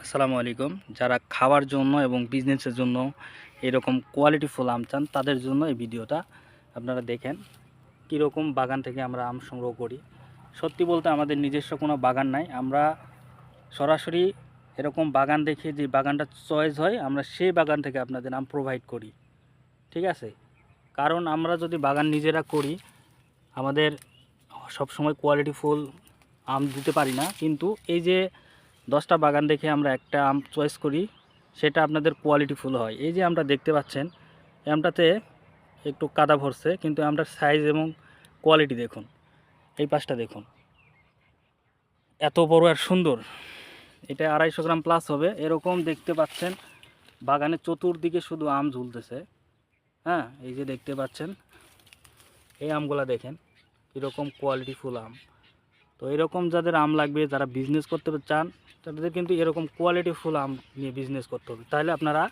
আসসালামু আলাইকুম। যারা খাওয়ার জন্য এবং বিজনেসের জন্য এরকম কোয়ালিটি ফুল আম চান তাদের জন্য এই ভিডিওটা আপনারা দেখেন কীরকম বাগান থেকে আমরা আম সংগ্রহ করি। সত্যি বলতে আমাদের নিজস্ব কোনো বাগান নাই, আমরা সরাসরি এরকম বাগান দেখে যে বাগানটা চয়েস হয় আমরা সেই বাগান থেকে আপনাদের আম প্রোভাইড করি, ঠিক আছে? কারণ আমরা যদি বাগান নিজেরা করি আমাদের সবসময় কোয়ালিটি ফুল আম দিতে পারি না, কিন্তু এই যে 10টা বাগান দেখে আমরা একটা আম চয়েস করি সেটা আপনাদের কোয়ালিটি ফুল হয়। এই যে আমটা দেখতে পাচ্ছেন, এই আমটাতে একটু কাদা ভরছে, কিন্তু আমটার সাইজ এবং কোয়ালিটি দেখুন। এই পাশটা দেখুন, এত বড় আর সুন্দর। এটা 250 গ্রাম প্লাস হবে। এরকম দেখতে পাচ্ছেন বাগানের চতুর্দিকে শুধু আম ঝুলতেছে। হ্যাঁ, এই যে দেখতে পাচ্ছেন এই আমগুলা দেখেন কীরকম কোয়ালিটি ফুল আম। তো এরকম যাদের আম লাগবে, যারা বিজনেস করতে চান তাদের কিন্তু এরকম কোয়ালিটি ফুল আম নিয়ে বিজনেস করতে হবে। তাহলে আপনারা